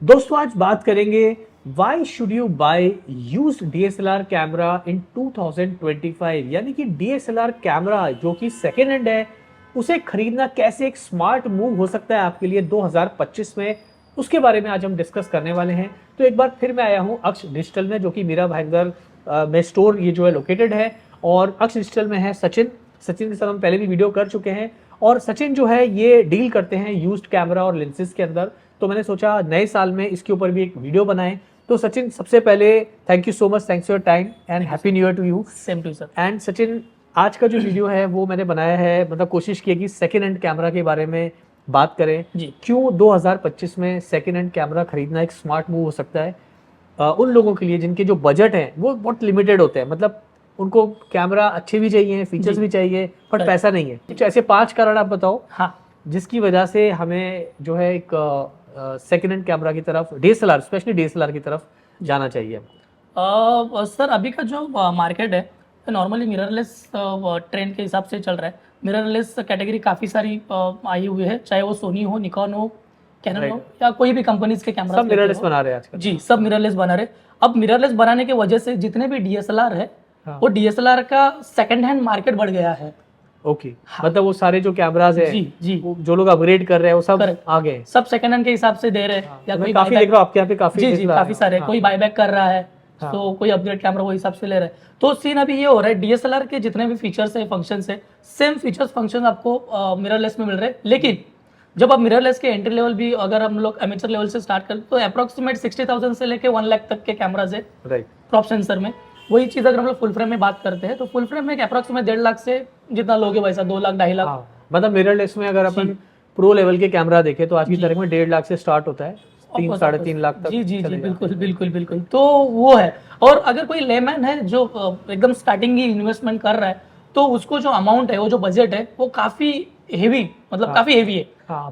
दोस्तों आज बात करेंगे why should you buy used DSLR camera in 2025 यानी कि डीएसएलआर कैमरा जो कि सेकेंड हैंड है उसे खरीदना कैसे एक स्मार्ट मूव हो सकता है आपके लिए 2025 में। उसके बारे में आज हम डिस्कस करने वाले हैं। तो एक बार फिर मैं आया हूं अक्ष डिजिटल में, जो कि मीरा भाईंदर में स्टोर ये जो है लोकेटेड है, और अक्ष डिजिटल में है सचिन। सचिन के साथ हम पहले भी वीडियो कर चुके हैं, और सचिन जो है ये डील करते हैं यूज्ड कैमरा और लेंसेज के अंदर। तो मैंने सोचा नए साल में इसके ऊपर भी एक वीडियो बनाएं। तो सचिन, सबसे पहले thank you so much, thanks for your time and happy new year to you. Same to sir. And Sachin, आज का जो वीडियो है वो मैंने बनाया है, मतलब कोशिश की है कि सेकेंड हैंड कैमरा के बारे में बात करें जी। क्यों 2025 में सेकेंड हैंड कैमरा खरीदना एक स्मार्ट मूव हो सकता है उन लोगों के लिए जिनके जो बजट हैं वो बहुत लिमिटेड होते हैं। मतलब उनको कैमरा अच्छे भी चाहिए, फीचर्स भी चाहिए, बट पैसा नहीं है। कुछ ऐसे 5 कारण आप बताओ हाँ, जिसकी वजह से हमें जो है एक सेकेंड हैंड कैमरा की तरफ, डीएसएलआर स्पेशली डीएसएलआर की तरफ जाना चाहिए। सर अभी का जो मार्केट है नॉर्मली मिररलेस ट्रेंड के हिसाब से चल रहा है। मिररलेस कैटेगरी काफ़ी सारी आई हुई है, चाहे वो सोनी हो, निकॉन हो, कैनन हो या कोई भी कंपनीज के कैमरा। सब मिररलेस बना रहे हैं आजकल। जी, सब मिररलेस बना रहे। अब मिररलेस बनाने की वजह से जितने भी डीएसएलआर है वो डीएसएलआर का सेकंड हैंड मार्केट बढ़ गया है। ओके, मतलब वो सारे जो कैमराज है जी जो लोग अपग्रेड कर रहे हैं वो सब आ गए, सब सेकंड हैंड के हिसाब से दे रहे हैं। या कोई काफी देख रहा हूं आपके यहाँ पे काफी जी काफी सारे, कोई बायबैक कर रहा है तो कोई अपग्रेड कैमरा वो हिसाब से ले रहा है। तो सीन अभी ये हो रहा है, डीएसएलआर के जितने भी फीचर्स है, फंक्शंस है, सेम फीचर्स फंक्शन आपको मिररलेस में मिल रहे हैं। लेकिन जब आप मिररलेस के एंट्री लेवल भी अगर हम लोग एमेचर लेवल से स्टार्ट करें तो अप्रोक्सीमेट 60,000 से लेके 1 लाख तक के कैमराज है क्रॉप सेंसर में। वही चीज अगर हम लोग फुल फ्रेम में बात करते हैं तो फुल फ्रेम में अप्रोक्सीमेट 1.5 लाख से जितना लोगे वैसा 2 लाख 2.5 लाख। मतलब मिररलेस में अगर अपन प्रो लेवल के कैमरा देखे तो आज की तारीख में 1.5 लाख से स्टार्ट होता है, 3-3.5 लाख तक। जी बिल्कुल बिल्कुल बिल्कुल। तो वो है। और अगर कोई लेमैन है जो एकदम स्टार्टिंग की इन्वेस्टमेंट कर रहा है तो उसको जो अमाउंट है, वो जो बजट है वो काफी हेवी, मतलब काफी हेवी है।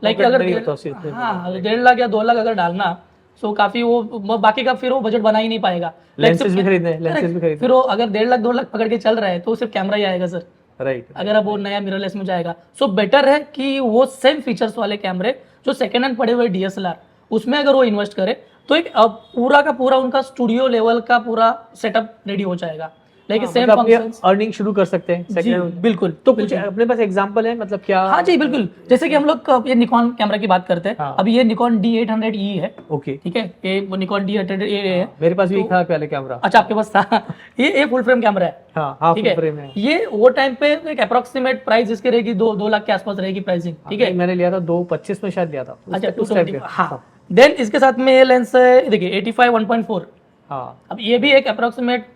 लाइक अगर 1.5 लाख या 2 लाख अगर डालना सो काफी वो बाकी का फिर वो बजट बना ही नहीं पाएगा। लेंसेज भी खरीदने फिर वो अगर 1.5 लाख 2 लाख पकड़ के चल रहा है तो सिर्फ कैमरा ही आएगा सर। राइट। अगर अब वो नया मिररलेस में जाएगा सो बेटर है कि वो सेम फीचर्स वाले कैमरे जो सेकेंड हैंड पड़े हुए डीएसएलआर उसमें अगर वो इन्वेस्ट करे तो एक पूरा का पूरा उनका स्टूडियो लेवल का पूरा सेटअप रेडी हो जाएगा। लेकिन सेम फंक्शंस, अर्निंग शुरू कर सकते हैं सेकंड हैंड। बिल्कुल। तो कुछ अपने पास एग्जांपल है, मतलब क्या? हाँ जी बिल्कुल। जैसे कि हम लोग ये निकॉन कैमरा की बात करते हैं। अभी ये निकॉन D800E है। ओके, ठीक है, ये निकॉन D800E है। मेरे पास भी था पहले कैमरा। अच्छा, आपके पास था? ये फुल फ्रेम कैमरा है। हाँ, फुल फ्रेम है। ये वो टाइम पे एक अप्रोक्सीमेट प्राइस इसकी रहेगी 2 लाख के आसपास रहेगी प्राइसिंग। ठीक है, मैंने लिया था 2.25 में शायद लिया था। अच्छा, 270। हाँ, देन इसके साथ में ये लेंस है, देखिए 85 1.4। हाँ, अब ये भी एक अप्रोक्सीमेट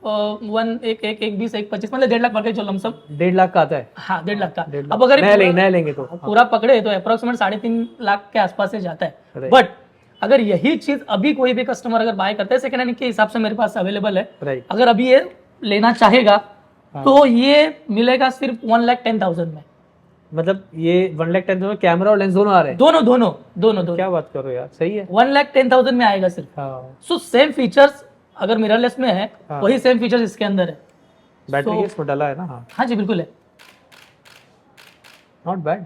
1.20 मतलब 1.5 लाख पकड़े चलो हम सब। 1.5 लाख का आता है। हाँ, 1.5 लाख का। अब अगर नया लेंगे तो पूरा पकड़े तो अप्रोक्सीमेट 3.5 लाख के आसपास से जाता है। बट अगर यही चीज अभी कोई भी कस्टमर अगर बाय करता है सेकंड हैंड के हिसाब से मेरे पास अवेलेबल है, अगर अभी ये लेना चाहेगा तो ये मिलेगा सिर्फ 1,10,000 में। मतलब ये 1,10,000 में कैमरा और लेंस दोनों आ रहे हैं? दोनों। क्या बात कर रहे हो यार, सही है। 1,10,000 में आएगा सिर्फ। सो सेम फीचर्स अगर मिररलेस में है वही सेम फीचर्स इसके अंदर है। बैटरी इसमें डाला है ना? हाँ जी बिल्कुल है। Not bad.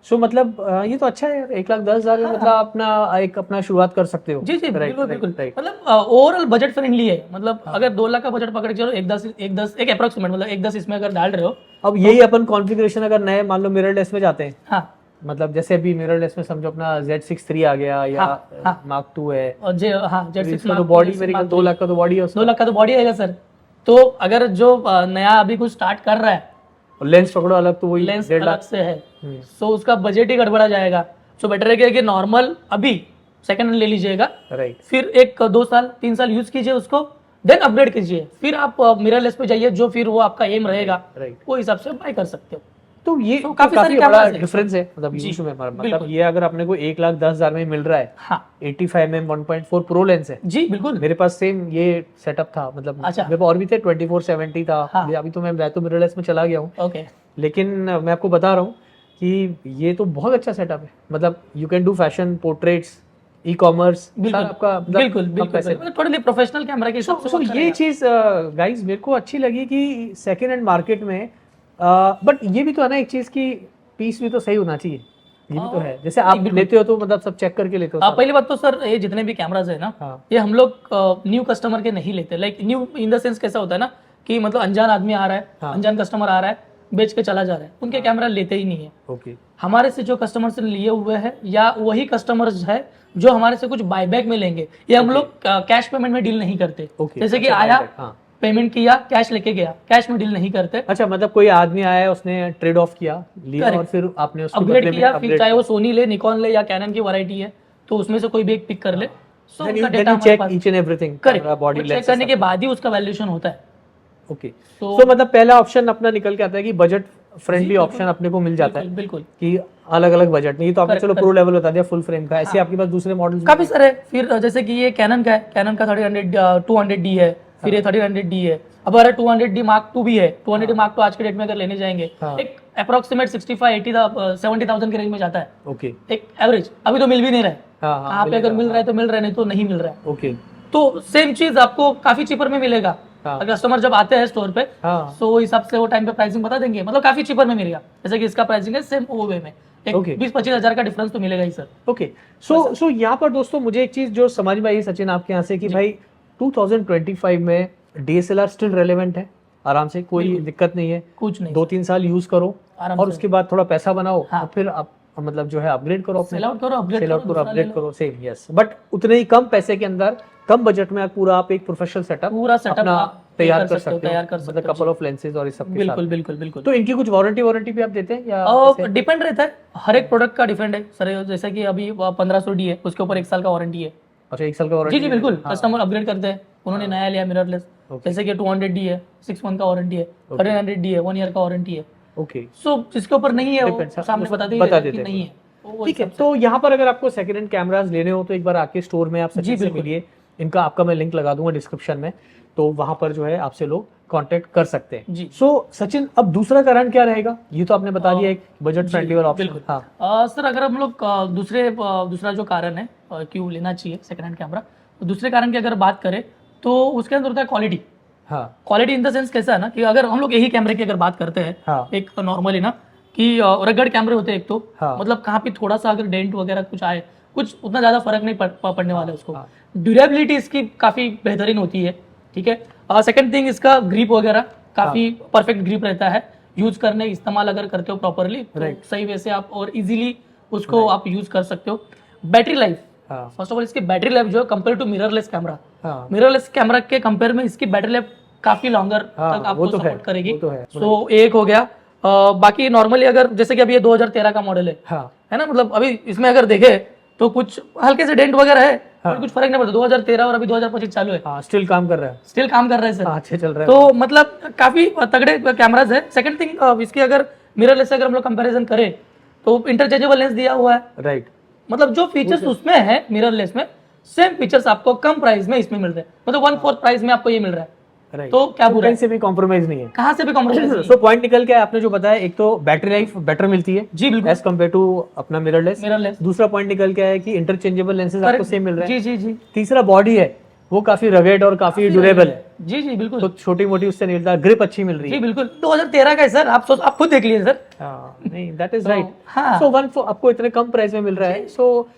सो मतलब ये तो अच्छा है यार। 1,10,000 में मतलब अपना शुरुआत कर सकते हो। जी बिल्कुल। मतलब ओवरऑल बजट फ्रेंडली है। मतलब अगर 2 लाख का बजट पकड़ के चलो, 1.10 एक अप्रोक्सीमेट, मतलब 1.10 इसमें अगर डाल रहे हो। अब यही अपन कॉन्फ़िगरेशन अगर नए मान लो मिररलेस में जाते हैं, हाँ, मतलब जैसे अभी मिररलेस में समझो अपना Z6 आ गया या Mark 2 है, और Z6 तो बॉडी मेरे ख्याल 2 लाख का तो बॉडी है। 2 लाख का तो बॉडी आएगा सर। तो अगर जो नया अभी कुछ स्टार्ट कर रहा है, लेंस पकड़ो अलग तो वही लेंस अलग से है, सो उसका बजट ही गड़बड़ा जाएगा। सो बेटर है कि नॉर्मल अभी सेकंड हैंड ले लीजिएगा, फिर 1-2 साल 3 साल यूज कीजिए उसको, देन अपग्रेड कीजिए, फिर आप मिररलेस पे जाइए, जो फिर वो आपका एम रहेगा वो हिसाब से बाय कर सकते हो। तो ये काफी बड़ा डिफरेंस है, मतलब यूज में। मतलब ये अगर अपने को 1,10,000 में मिल रहा है, 85 mm 1.4 प्रो लेंस है। जी बिल्कुल। मेरे पास सेम ये सेटअप था, मतलब मेरे पास और भी थे, 2470 था। अभी तो मैं तो मिररलेस में चला गया हूँ। ओके, लेकिन मैं आपको बता रहा हूँ कि ये तो बहुत अच्छा सेटअप है। मतलब you can do fashion, portraits, e commerce, आपका बिल्कुल टोटली प्रोफेशनल कैमरा के हिसाब से। ये चीज गाइस मेरे को अच्छी लगी कि सेकेंड हैंड मार्केट में, बट ये भी तो है ना एक चीज की पीस भी तो सही होना चाहिए। ये भी तो है, जैसे आप लेते हो तो मतलब सब चेक करके लेते हो आप सारा? पहली बात तो सर ये जितने भी कैमराज है ना, हाँ पहली बात तो सर ये जितने भी कैमराज है ना, हाँ ये हम लोग न्यू कस्टमर के नहीं लेते। Like new in the sense कैसा होता है ना कि मतलब अनजान आदमी आ रहा है, हाँ। अनजान कस्टमर आ रहा है, बेच के चला जा रहा है, उनके कैमरा लेते ही नहीं है। ओके हमारे से जो कस्टमर्स लिए हुए हैं या वही कस्टमर्स है जो हमारे से कुछ बायबैक में लेंगे, ये हम लोग कैश पेमेंट में डील नहीं करते। ओके, जैसे कि अच्छा, आया buyback, हाँ। पेमेंट किया कैश लेके गया, कैश में डील नहीं करते। अच्छा, मतलब कोई आदमी आया, उसने ट्रेड ऑफ किया, लिया Correct. और फिर आपने उसके अपग्रेड बदले में किया, फिर अपग्रेड चाहे वो सोनी ले, निकॉन ले या कैनन की वैरायटी है तो उसमें से कोई भी एक पिक कर ले। सो Then उनका you डेटा हमारे check पास each and everything, correct, camera, body, check lenses, करने के सब बाद ही उसका वैल्यूएशन होता है। ओके। तो सो मतलब पहला ऑप्शन अपना निकल के आता है कि बजट फ्रेंडली ऑप्शन अपने को मिल जाता है बिल्कुल कि अलग अलग बजट में। ये तो आपने Correct, चलो प्रो लेवल बता दिया, फुल फ्रेम का। ऐसे आपके पास दूसरे मॉडल्स काफी सारे। फिर जैसे कि ये कैनन का है, कैनन का 200D है, फिर ये 1300D है। अब अगर 200D Mark II भी है, 200D Mark II आज के डेट में अगर लेने जाएंगे एक अप्रोक्सीमेट 65-80,000 के रेंज में जाता है, ओके। एक एवरेज। अभी तो मिल भी नहीं रहा है, हाँ हाँ, कहाँ पे अगर मिल रहा है तो मिल रहा है, नहीं तो नहीं मिल रहा है। ओके। तो सेम चीज आपको काफी चीपर में मिलेगा। हाँ। अगर कस्टमर जब आते हैं स्टोर पे हाँ तो हिसाब से वो टाइम पे प्राइसिंग बता देंगे, मतलब काफी चीपर में मिलेगा। जैसे कि इसका प्राइसिंग है सेम वो वे में, एक Okay. 20-25 हजार का डिफरेंस तो मिलेगा ही सर। ओके। सो यहाँ पर दोस्तों मुझे एक चीज जो समझ में आई सचिन आपके यहाँ से कि भाई 2025 में डीएसएलआर स्टिल रेलेवेंट है, आराम से कोई दिक्कत नहीं है। कुछ नहीं, 2-3 साल यूज करो आराम और से। उसके बाद थोड़ा पैसा बनाओ हाँ। और फिर आप मतलब जो है अपग्रेड करो, अपने सेल आउट करो, अपग्रेड सेल आउट करो, करो, दूसरा ले अपग्रेड लो। करो, सेम यस। बट उतने ही कम पैसे के अंदर, कम बजट में पूरा आप एक प्रोफेशनल सेटअप पूरा सेटअप अपना आप तैयार कर सकते हो, तैयार कर सकते मतलब हो। कपल ऑफ लेंसेज और इस सब के बिल्कुल साथ। बिल्कुल बिल्कुल। तो इनकी कुछ वारंटी भी आप देते हैं या डिपेंड रहता है, हर एक प्रोडक्ट का डिफरेंट है सर। जैसे कि अभी 1500D है, उसके ऊपर 1 साल का वारंटी है। अच्छा, 1 साल का वारंटी? जी बिल्कुल, कस्टमर अपग्रेड करते हैं, उन्होंने नया लिया मिररलेस। जैसे कि 200D है, 6 मंथ का वारंटी है, 1300D है, 1 ईयर का वारंटी है। ओके। सो जिसके ऊपर नहीं है वो सामने बता देते कि नहीं है। ठीक है। तो यहाँ पर अगर आपको सेकंड हैंड कैमरास लेने हो तो एक बार आके स्टोर में आप सचिन से मिलिए। इनका आपका मैं लिंक लगा दूंगा डिस्क्रिप्शन में, तो वहां पर जो है आपसे लोग कांटेक्ट कर सकते हैं जी। सो सचिन, अब दूसरा कारण क्या रहेगा? ये तो आपने बता दिया एक बजट फ्रेंडली वाला ऑप्शन। हाँ सर अगर हम लोग दूसरा जो कारण है क्यों लेना चाहिए सेकंड हैंड कैमरा, तो दूसरे कारण की अगर बात करें तो उसके अंदर होता है क्वालिटी। हाँ क्वालिटी इन द सेंस कैसा है ना कि अगर हम लोग यही कैमरे की अगर बात करते हैं, हाँ एक नॉर्मली ना कि रगड़ कैमरे होते हैं एक तो, हाँ। मतलब कहाँ पे थोड़ा सा अगर डेंट वगैरह कुछ आए, कुछ उतना ज्यादा फर्क नहीं पड़ने वाला है उसको। हाँ। ड्यूरेबिलिटी इसकी काफी बेहतरीन होती है, ठीक है। सेकंड थिंग, इसका ग्रिप वगैरह काफी परफेक्ट ग्रिप रहता है। यूज करने इस्तेमाल अगर करते हो प्रॉपरली तो सही वैसे आप और इजीली उसको आप यूज कर सकते हो। Battery life, first of all इसकी बैटरी लाइफ जो है compare to mirrorless camera, mirrorless camera के कंपेयर में इसकी बैटरी लाइफ काफी लॉन्गर तक आपको सपोर्ट करेगी। तो एक हो गया। बाकी नॉर्मली अगर जैसे कि अभी ये 2013 का मॉडल है ना, मतलब अभी इसमें अगर देखे तो कुछ हल्के से डेंट वगैरह है, पर कुछ फर्क नहीं पड़ता। 2013 और अभी 2025 चालू है, स्टिल काम कर रहा है, स्टिल काम कर रहे हैं सर, अच्छे चल रहे हैं। तो मतलब काफी तगड़े कैमराज है। सेकंड थिंग, इसकी अगर मिररलेस से अगर हम लोग कंपैरिजन करें तो इंटरचेंजेबल लेंस दिया हुआ है, राइट। मतलब जो फीचर्स उसमें है मिररलेस में, सेम फीचर्स आपको कम प्राइस में इसमें मिल रहे हैं, मतलब 1/4 प्राइस में आपको ये मिल रहा है। तो क्या बुरा है, से भी कॉम्प्रोमाइज नहीं है, कहाँ से भी कॉम्प्रोमाइज नहीं। सो पॉइंट निकल के आपने जो बताया, एक तो बैटरी लाइफ बेटर मिलती है जी बिल्कुल एज कम्पेयर टू अपना मिररलेस। दूसरा पॉइंट निकल के है कि इंटरचेंजेबल लेंसेज आपको सेम मिल रहे हैं। जी जी जी। तीसरा बॉडी है वो काफी रगेड और काफी ड्यूरेबल है। जी जी बिल्कुल, तो छोटी मोटी उससे नहीं मिलता, ग्रिप अच्छी मिल रही है। जी बिल्कुल। 2013 का है सर, आप खुद देख लीजिए सर। नहीं, दैट इज राइट। हाँ। सो आपको इतने कम प्राइस में मिल रहा है। सो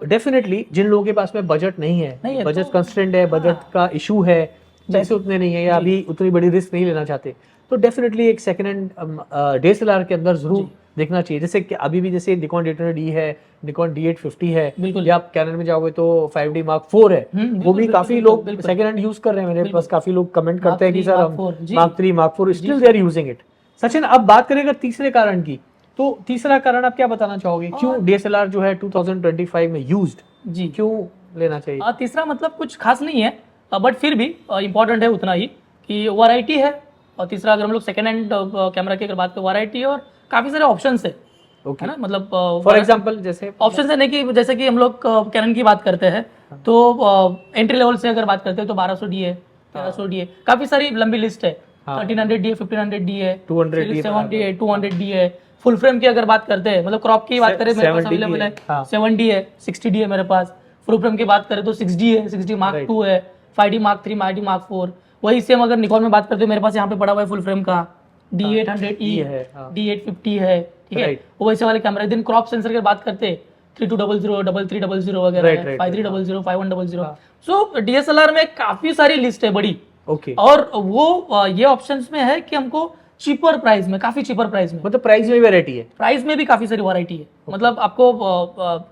डेफिनेटली जिन लोगों के पास में बजट नहीं है, बजट कंस्ट्रेंट है, बजट का इशू है, पैसे उतने नहीं है या अभी उतनी बड़ी रिस्क नहीं लेना चाहते, तो डेफिनेटली एक सेकंड हैंड डीएसएलआर के अंदर जरूर देखना चाहिए। जैसे कि अभी भी जैसे निकॉन D800D है, निकॉन D850 है, बिल्कुल, या आप कैनन में जाओगे तो 5D Mark IV है, वो भी काफी लोग सेकंड हैंड यूज कर रहे हैं। मेरे पास काफी लोग कमेंट करते हैं कि सर हम Mark III Mark IV still they are using it. Sachin, अब बात करें अगर तीसरे कारण की, तो तीसरा कारण आप क्या बताना चाहोगे, क्यों डीएसएलआर जो है 2025 में यूज्ड, जी क्यों लेना चाहिए? तीसरा मतलब कुछ खास नहीं है, बट फिर भी इम्पोर्टेंट है उतना ही कि वैरायटी है। और तीसरा अगर हम लोग सेकंड हैंड कैमरा की अगर बात करें, वैरायटी है और काफी सारे ऑप्शंस है, है ना। मतलब फॉर एग्जांपल जैसे ऑप्शंस है नहीं कि जैसे कि हम लोग कैनन की बात करते हैं तो एंट्री लेवल से अगर बात करते हैं तो 1200D है, 1300D है, काफी सारी लंबी लिस्ट है। 1300D है, 1500D है, 200D, 70 है, 200D है। फुल फ्रेम की अगर बात करते हैं, मतलब क्रॉप की बात करें, मेरे पास अवेलेबल है 70 है, 60D है मेरे पास। फुल फ्रेम की बात करें तो 6D है, 6D Mark II है, 5D Mark III, 5D Mark IV। वही सेम अगर निकॉन में बात करते हैं, मेरे पास यहाँ पे पड़ा हुआ है फुल फ्रेम का D800E है, D850 है, ठीक है, Right. वो वैसे वाले कैमरा। दिन क्रॉप सेंसर की बात करते हैं 3200, 3300 वगैरह, Right, right, 5300, 5100। हाँ। सो डीएसएलआर में काफी सारी लिस्ट है बड़ी, ओके, और वो ये ऑप्शंस में है कि हमको चीपर प्राइस में, काफी चीपर प्राइस में, मतलब प्राइस में वैरायटी है। प्राइस में भी काफी सारी वैरायटी है। मतलब आपको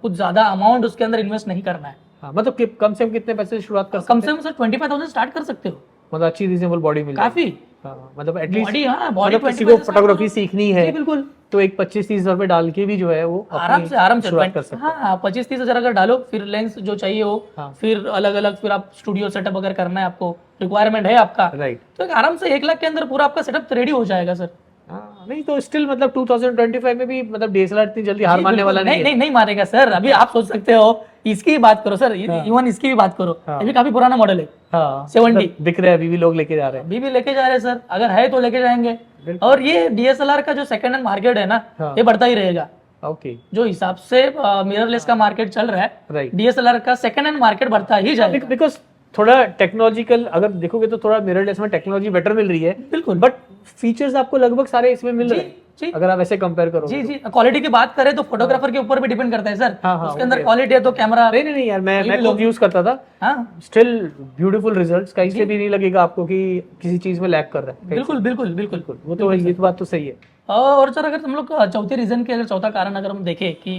कुछ ज्यादा अमाउंट उसके अंदर इन्वेस्ट नहीं करना है। हाँ, मतलब कम से कम कितने पैसे से शुरुआत कर कम सकते से कम सर 25,000 स्टार्ट कर सकते हो। हैं? मतलब अच्छी रीजनेबल बॉडी मिल काफी जाएगी। हाँ, मतलब एटलीस्ट बॉडी, हाँ बॉडी, मतलब किसी को फोटोग्राफी सीखनी है जी बिल्कुल, तो एक 25-30 रुपए डाल के भी जो है वो आराम से शुरुआत कर सकते हैं। हाँ 25-30 हजार अगर डालो, फिर लेंस जो चाहिए हो, हाँ। फिर अलग अलग, फिर आप स्टूडियो सेटअप अगर करना है, आपको रिक्वायरमेंट है आपका, राइट। तो आराम से 1 लाख के अंदर पूरा आपका सेटअप रेडी हो जाएगा सर। हाँ, नहीं तो स्टिल मतलब 2025 में भी मतलब डीएसएलआर इतनी जल्दी हार मानने वाला नहीं है। नहीं मारेगा सर। अभी आप सोच सकते हो, इसकी भी बात करो सर, इवन इसकी भी बात करो, हाँ। ये भी काफी पुराना मॉडल है। हाँ, 70 मतलब दिख रहा है, अभी भी लोग लेके जा रहे हैं। अभी भी लेके जा रहे हैं सर, अगर है तो लेके जाएंगे। बिल्कुल। और ये डीएसएलआर का जो सेकंड हैंड मार्केट है ना, हाँ। ये बढ़ता ही रहेगा। ओके, जो हिसाब से मिररलेस का मार्केट चल रहा है, राइट। डीएसएलआर का सेकंड हैंड मार्केट बढ़ता ही जाएगा। बिकॉज थोड़ा टेक्नोलॉजिकल अगर देखोगे तो थोड़ा मिररलेस में टेक्नोलॉजी बेटर मिल रही है, बिल्कुल। बट फीचर्स आपको लगभग सारे इसमें मिल जी, रहे हैं जी। अगर आप ऐसे कंपेयर करो। जी जी, क्वालिटी की बात करें तो फोटोग्राफर के ऊपर भी डिपेंड करता है सर। हाँ, हाँ, उसके अंदर okay। क्वालिटी है तो कैमरा, नहीं यार, मैं भी खुद यूज करता था, हाँ स्टिल ब्यूटीफुल रिजल्ट्स, कहीं से भी नहीं लगेगा आपको कि किसी चीज में लैग कर रहा है। बिल्कुल बिल्कुल बिल्कुल। वो तो ये बात तो सही है। और सर अगर हम लोग चौथे रीजन के, अगर चौथा कारण अगर हम देखें कि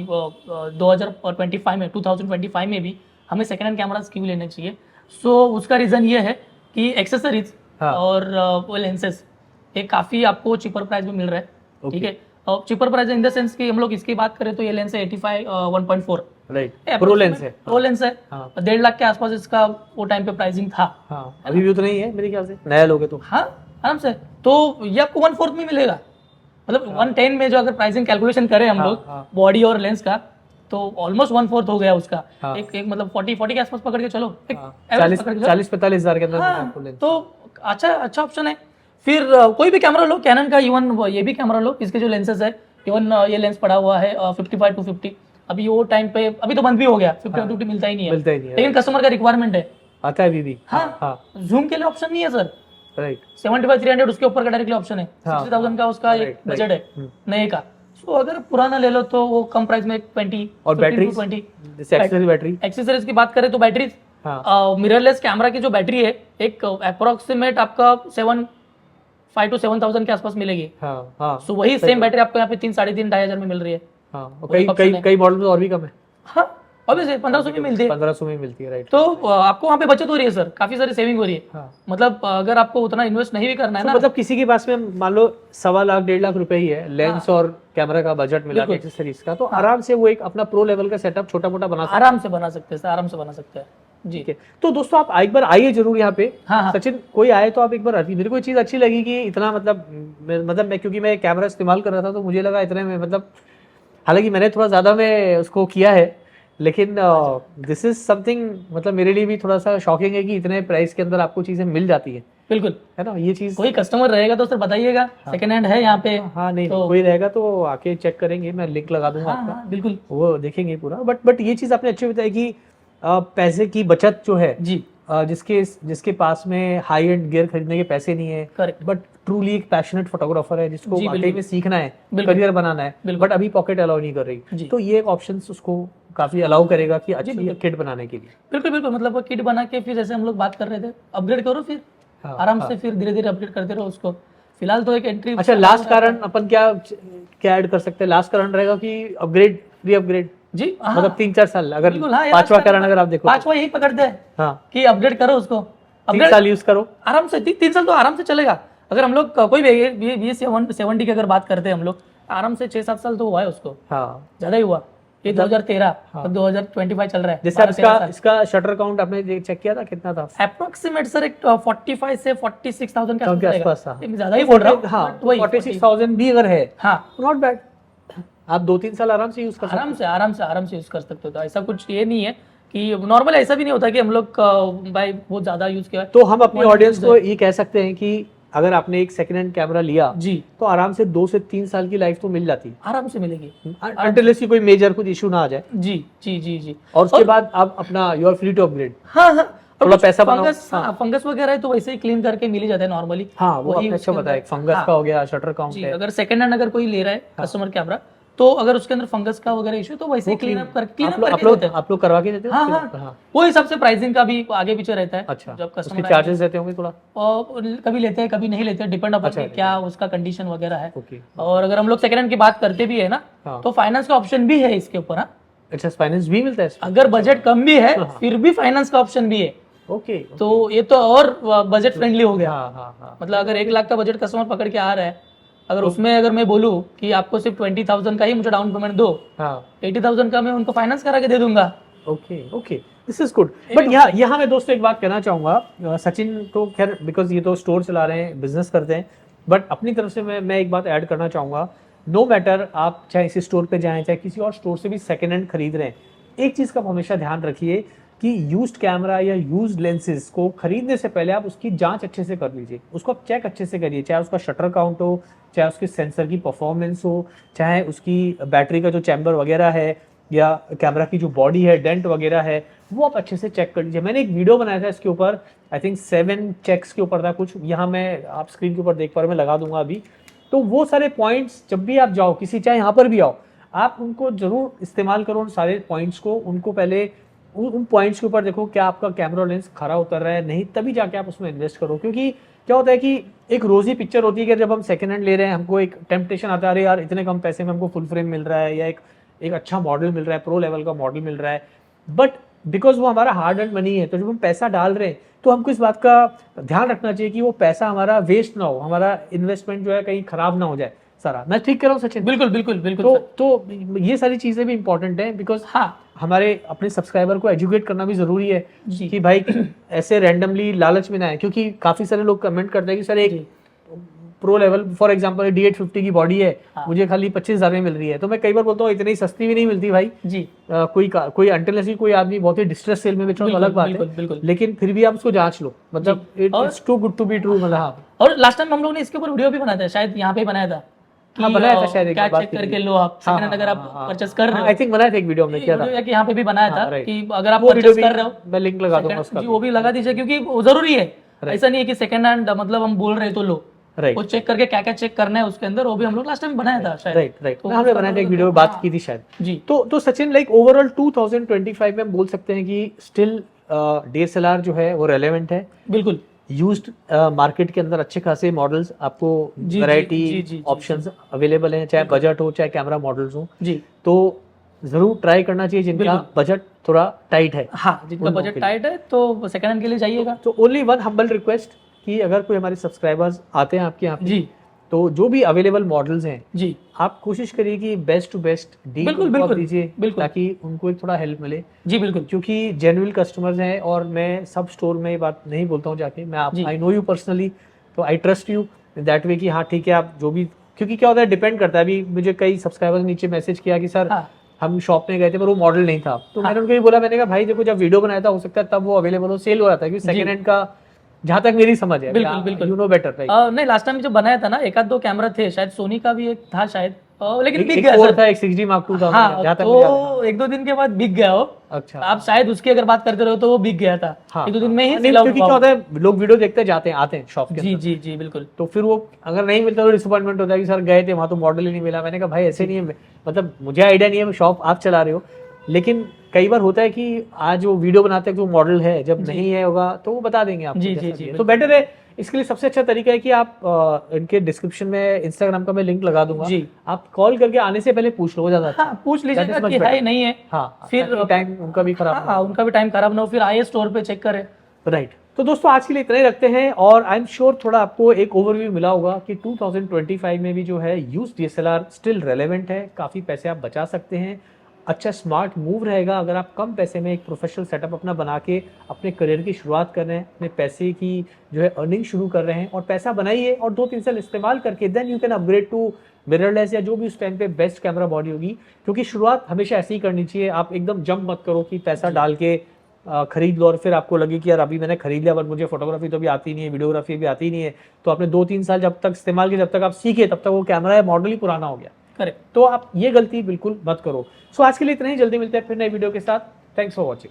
2025 में भी हमें सेकेंड हैंड कैमरास क्यों लेने चाहिए, सो उसका रीजन ये है कि एक्सेसरीज हाँ। और वो लेंसेज ये काफी आपको चीपर प्राइस में मिल रहा है। Okay। ठीक है, और cheaper price in the sense कि हम लोग इसकी बात करें तो ये लेंस है 85 1.4, राइट, प्रो लेंस है। प्रो लेंस है। हाँ। 1.5 लाख के आसपास इसका वो टाइम पे प्राइसिंग था। हाँ, अभी भी उतना ही है मेरे ख्याल से, नया लोगे तो। हाँ आराम से, तो ये आपको 1/4 में मिलेगा। मतलब 110 में जो अगर प्राइसिंग कैलकुलेशन करें हम लोग हाँ। बॉडी और लेंस का, तो ऑलमोस्ट 1/4 हो गया उसका। हाँ। एक मतलब 40 के आसपास पकड़ के चलो, एक हाँ, average पकड़ के चलो। 40-45 हजार के अंदर हाँ, आपको लेंस। तो अच्छा ऑप्शन है। फिर कोई भी कैमरा लो, कैनन का, इवन ये भी कैमरा लो, इसके जो लेंसेज है, इवन ये लेंस पड़ा हुआ है 55-250। अभी वो टाइम पे अभी तो बंद भी हो गया, 50-250 मिलता ही नहीं मिलता ही नहीं है, लेकिन कस्टमर का रिक्वायरमेंट है। आता है अभी भी। हाँ, जूम के लिए ऑप्शन नहीं है सर। राइट, 75-300 उसके ऊपर का डायरेक्टली ऑप्शन है। हाँ, 60,000 का उसका एक right, बजट है नए का। सो अगर पुराना ले लो तो वो कम प्राइस में 20 और बैटरी 20 जैसे एक्सेसरी बैटरी। एक्सेसरीज की बात करें तो बैटरी, हाँ। मिररलेस कैमरा की जो बैटरी है, एक अप्रोक्सीमेट आपका 5,000 to 7,000 के आसपास मिलेगी। हाँ, हाँ, सो वही सेम बैटरी आपको यहाँ पे 3-3,500 में मिल रही है। हाँ, और वही option है। कई मॉडल में और भी कम है। हाँ ऑब्वियसली 1500 में मिलती है। 1500 में मिलती है, राइट। तो आपको वहाँ पे बचत हो रही है सर, काफी सारी सेविंग हो रही है। हाँ। मतलब अगर आपको उतना इन्वेस्ट नहीं भी करना है तो ना, मतलब किसी के पास में मान लो 1.25 लाख 1.5 लाख रुपए ही है, लेंस और कैमरा का बजट मिला के बिल्कुल। एक्सेसरीज का, तो आराम से वो एक अपना प्रो लेवल का सेटअप छोटा मोटा बना सकता आराम से बना सकते हैं सर, आराम से बना सकते हैं जी। है। तो दोस्तों आप एक बार आइए जरूर यहाँ पे। हाँ। सचिन, कोई आए तो आप एक बार आइए। मेरे को ये चीज अच्छी लगी कि इतना मतलब मैं क्योंकि मैं कैमरा इस्तेमाल कर रहा था तो मुझे लगा इतने में मतलब, हालांकि मैंने थोड़ा ज्यादा में उसको किया है, लेकिन दिस इज समथिंग मतलब मेरे लिए भी थोड़ा सा शॉकिंग है कि इतने प्राइस के अंदर आपको चीजें मिल जाती है। बिल्कुल, है ना, ये चीज। कोई कस्टमर रहेगा तो सर बताइएगा, सेकंड हैंड है यहाँ पे। हाँ, नहीं तो- कोई रहेगा तो आके चेक करेंगे, मैं लिंक लगा दूंगा हाँ, आपका, हाँ, बिल्कुल वो देखेंगे पूरा। बट ये चीज आपने अच्छी बताई कि पैसे की बचत जो है, जी, जिसके पास में हाई एंड गियर खरीदने के पैसे नहीं है, करेक्ट, बट ट्रूली एक पैशनेट फोटोग्राफर है जिसको जी, वाकई बिल्कुल। में सीखना है, बिल्कुल। करियर बनाना है, बिल्कुल। बट अभी पॉकेट अलाउ नहीं कर जी। रही, तो ये एक ऑप्शन उसको काफी अलाउ करेगा कि अच्छी बिल्कुल। किट बनाने के लिए। बिल्कुल बिल्कुल। मतलब वो किट बना के फिर जैसे हम लोग बात कर रहे थे, अपग्रेड करो, फिर हाँ, आराम हाँ। से फिर धीरे धीरे अपग्रेड करते रहो उसको। फिलहाल तो एक एंट्री। अच्छा, लास्ट कारण अपन क्या ऐड कर सकते हैं? लास्ट कारण रहेगा कि अपग्रेड, फ्री अपग्रेड, जी, हाँ, मतलब 3-4 साल, अगर बिल्कुल, हाँ, ये पांचवा last कारण अगर आप देखो तो। पांचवा यही पकड़ते हैं हाँ, कि अपग्रेड करो उसको। 3 साल यूज करो आराम से, 3 साल तो आराम से चलेगा। अगर हम लोग कोई भी VS70 की अगर बात करते हैं हम लोग, आराम से 6-7 साल तो हुआ है उसको, हाँ। ज्यादा ही हुआ। ये 2013 और 2025 चल रहा है। जैसे आप इसका शटर काउंट आपने चेक किया था कितना था? अप्रोक्सीमेट सर एक 45 से 46,000 के आसपास था। मैं ज्यादा ही बोल रहा हूँ। हाँ, but वही 46,000 भी अगर है, हाँ, नॉट बैड। आप 2-3 साल आराम से यूज कर सकते आराम से यूज कर सकते हो। तो ऐसा कुछ ये नहीं है कि नॉर्मल, ऐसा भी नहीं होता कि हम लोग भाई बहुत ज्यादा यूज किया है। तो हम अपनी ऑडियंस को ये कह सकते हैं कि अगर आपने एक सेकंड हैंड कैमरा लिया जी, तो आराम से 2 से 3 साल की लाइफ तो मिल जाती है, आराम से मिलेगी। अनटिल की कोई मेजर कुछ इशू ना आ जाए, जी जी जी जी। और उसके बाद आप अपना you are free to upgrade. हाँ हाँ, थोड़ा पैसा बनाओ। फंगस, फंगस वगैरह है तो वैसे ही क्लीन करके मिल ही जाता है नॉर्मली। हाँ वो वही आपने अच्छा उसके बताया, अंदर- फंगस हाँ, का हो गया, शटर काउंट जी, है, अगर सेकंड हैंड अगर कोई ले रहा है कस्टमर कैमरा, तो अगर उसके अंदर फंगस का वगैरह इशू तो वैसे ही क्लीन अप करके देते हैं। आप लोग करवा के देते हो? हाँ हाँ, वो हिसाब से प्राइसिंग का भी आगे पीछे रहता है। अच्छा, जब उसके कस्टमर चार्जेस रहते होंगे थोड़ा? और कभी लेते हैं कभी नहीं लेते, डिपेंड अपॉन अच्छा, क्या उसका कंडीशन वगैरह है। ओके। और अगर हम लोग सेकंड हैंड की बात करते भी है ना, हाँ। तो फाइनेंस का ऑप्शन भी है इसके ऊपर। हाँ, अच्छा, फाइनेंस भी मिलता है इसमें? अगर बजट कम भी है हाँ। फिर भी फाइनेंस का ऑप्शन भी है। ओके। तो ये तो और बजट फ्रेंडली हो गया। हाँ हाँ हाँ, मतलब अगर 1 लाख का बजट कस्टमर पकड़ के आ रहा है, अगर उसमें अगर मैं बोलूँ कि आपको सिर्फ 20,000 का ही मुझे डाउन पेमेंट दो, हाँ 80,000 का मैं उनको फाइनेंस करा के दे दूंगा। Okay okay, this is good. But यहाँ मैं दोस्तों एक बात कहना चाहूँगा, सचिन तो खैर बिकॉज ये तो स्टोर चला रहे हैं, बिजनेस करते हैं, बट अपनी तरफ से मैं एक बात ऐड करना चाहूँगा, नो मैटर आप चाहे इसी स्टोर पे जाएं चाहे किसी और स्टोर से भी सेकेंड हैंड खरीद रहे हैं, एक चीज़ का हमेशा ध्यान रखिए कि यूज्ड कैमरा या यूज्ड लेंसेज को खरीदने से पहले आप उसकी जांच अच्छे से कर लीजिए, उसको आप चेक अच्छे से करिए, चाहे उसका शटर काउंट हो, चाहे उसके सेंसर की परफॉर्मेंस हो, चाहे उसकी बैटरी का जो चैम्बर वगैरह है या कैमरा की जो बॉडी है, डेंट वगैरह है, वो आप अच्छे से चेक कर लीजिए। मैंने एक वीडियो बनाया था इसके ऊपर, आई थिंक 7 चेक्स के ऊपर था कुछ, यहाँ मैं आप स्क्रीन के ऊपर देख पा रहे, मैं लगा दूंगा अभी। तो वो सारे पॉइंट्स जब भी आप जाओ किसी, चाहे यहाँ पर भी आओ, आप उनको जरूर इस्तेमाल करो, उन सारे पॉइंट्स को, उनको पहले उन पॉइंट्स के ऊपर देखो क्या आपका कैमरा लेंस खरा उतर रहा है, नहीं तभी जाके आप उसमें इन्वेस्ट करो। क्योंकि क्या होता है कि एक रोजी पिक्चर होती है कि जब हम सेकंड हैंड ले रहे हैं हमको एक टेम्पटेशन आता है, अरे यार इतने कम पैसे में हमको फुल फ्रेम मिल रहा है या एक अच्छा मॉडल मिल रहा है, प्रो लेवल का मॉडल मिल रहा है, बट बिकॉज वो हमारा हार्ड एंड मनी है, तो जब हम पैसा डाल रहे हैं तो हमको इस बात का ध्यान रखना चाहिए कि वो पैसा हमारा वेस्ट ना हो, हमारा इन्वेस्टमेंट जो है कहीं खराब ना हो जाए सारा। मैं ठीक कह रहा हूँ सचिन? बिल्कुल बिल्कुल बिल्कुल। तो ये सारी चीजें भी इंपॉर्टेंट है, बिकॉज हाँ, हमारे अपने सब्सक्राइबर को एजुकेट करना भी जरूरी है जी। कि भाई ऐसे रैंडमली लालच में ना आए, क्योंकि काफी सारे लोग कमेंट करते हैं कि सर एक pro level for example D850 की बॉडी है, हाँ। मुझे खाली 25,000 में मिल रही है, तो मैं कई बार बोलता हूँ इतनी सस्ती भी नहीं मिलती भाई जी। कोई अनटिल कोई आदमी बहुत ही डिस्ट्रेस सेल में बेच रहा है तो अलग बात है, बिल्कुल। लेकिन फिर भी आप उसको जांच लो, मतलब it's too good to be true. मतलब हाँ, और लास्ट टाइम हम लोग ने इसके ऊपर वीडियो भी बनाया था, शायद यहाँ पे ही बनाया था कि बनाया था शायद, क्या चेक करके लो आप सेकंड हैंड अगर आप परचेस कर रहे हो। आई थिंक बनाया था एक वीडियो हमने किया था, कि यहाँ पे भी बनाया था right। कि अगर आप वो वीडियो परचेस कर रहे हो, मैं लिंक लगा दूंगा उसका, जी वो भी लगा दीजिए, क्योंकि वो जरूरी है। ऐसा नहीं है कि सेकंड हैंड मतलब हम बोल रहे तो लो, राइट वो चेक करके क्या क्या चेक करना है उसके अंदर, वो भी हम लोग लास्ट टाइम बनाया था शायद। राइट हमने बनाया था एक वीडियो में बात की थी शायद जी। तो सचिन लाइक ओवरऑल 2025 में हम बोल सकते हैं कि स्टिल DSLR जो है वो रेलेवेंट है, बिल्कुल। यूज्ड मार्केट के अंदर अच्छे खासे मॉडल्स आपको वैरायटी ऑप्शंस अवेलेबल हैं, चाहे बजट हो चाहे कैमरा मॉडल्स हो जी, तो जरूर ट्राई करना चाहिए जिनका बजट थोड़ा टाइट है। हाँ, जिनका बजट टाइट है तो सेकंड हैंड के लिए जाइएगा। तो ओनली वन हम्बल रिक्वेस्ट कि अगर कोई हमारे सब्सक्राइबर्स आते हैं आपके यहाँ पे, जी, तो जो भी अवेलेबल मॉडल्स हैं जी, आप कोशिश करिए कि बेस्ट टू बेस्ट डील बिल्कुल दीजिए, ताकि उनको एक थोड़ा हेल्प मिले। जी बिल्कुल, क्योंकि जेन्युइन कस्टमर्स हैं और मैं सब स्टोर में ये बात नहीं बोलता हूँ जाके, मैं आप आई नो यू पर्सनली, तो I trust you that way कि हाँ ठीक है आप जो भी, क्योंकि क्या होता है डिपेंड करता है। अभी मुझे कई सब्सक्राइबर्स नीचे मैसेज किया कि सर हम शॉप में गए थे पर वो मॉडल नहीं था, तो मैंने उनको ये बोला, मैंने कहा भाई देखो जब वीडियो बनाया था हो सकता है तब वो अवेलेबल हो, सेल हो रहा था, क्योंकि सेकंड हैंड का जहाँ तक मेरी समझ है, बिल्कुल यू नो बेटर राइट। नहीं, लास्ट टाइम जो बनाया था ना, एक आध दो कैमरा थे, शायद सोनी का भी एक था शायद, लेकिन बिक एक गया और था, एक 6D Mark II था, हाँ, तो 1-2 दिन के बाद बिक गया वो। अच्छा, आप शायद उसकी अगर बात करते रहो तो वो बिक गया था, हाँ, 1-2 दिन में ही। क्योंकि क्या होता है लोग वीडियो देखते जाते हैं आते हैं शॉप के जी जी जी बिल्कुल, तो फिर वो अगर नहीं मिलता तो डिसअपॉइंटमेंट होता है कि सर गए थे वहाँ तो मॉडल ही नहीं मिला। मैंने कहा भाई ऐसे नहीं है, मतलब मुझे आइडिया नहीं है, शॉप आप चला रहे हो, लेकिन कई बार होता है कि आज वो वीडियो बनाते हैं जो मॉडल है, जब नहीं है होगा तो वो बता देंगे आपको। जी जी जी, तो बेटर है, इसके लिए सबसे अच्छा तरीका है कि आप इनके डिस्क्रिप्शन में इंस्टाग्राम का मैं लिंक लगा दूंगा जी, आप कॉल करके आने से पहले पूछ लो, ज्यादा हाँ, पूछ लीजिएगा कि है नहीं है, हाँ, फिर टाइम उनका भी खराब, हाँ, उनका भी टाइम खराब ना हो, फिर आइए स्टोर पे चेक करें। राइट। तो दोस्तों आज के लिए इतना ही रखते हैं, और आई एम श्योर थोड़ा आपको एक ओवरव्यू मिला होगा कि 2025 में भी जो है यूज्ड DSLR स्टिल रेलेवेंट है, काफ़ी पैसे आप बचा सकते हैं, अच्छा स्मार्ट मूव रहेगा अगर आप कम पैसे में एक प्रोफेशनल सेटअप अपना बना के अपने करियर की शुरुआत कर रहे हैं, अपने पैसे की जो है अर्निंग शुरू कर रहे हैं, और पैसा बनाइए और 2-3 साल इस्तेमाल करके then you can upgrade to mirrorless या जो भी उस टाइम पे बेस्ट कैमरा बॉडी होगी। क्योंकि शुरुआत हमेशा ऐसी ही करनी चाहिए, आप एकदम जंप मत करो कि पैसा डाल के खरीद लो और फिर आपको लगे कि यार अभी मैंने खरीद लिया पर मुझे फोटोग्राफी तो भी आती नहीं है, वीडियोग्राफी भी आती नहीं है, तो आपने 2-3 साल जब तक इस्तेमाल किया, जब तक आप सीखे तब तक वो कैमरा या मॉडल ही पुराना हो गया। करेक्ट, तो आप ये गलती बिल्कुल मत करो। सो आज के लिए इतना ही, जल्दी मिलते हैं फिर नए वीडियो के साथ। Thanks for watching.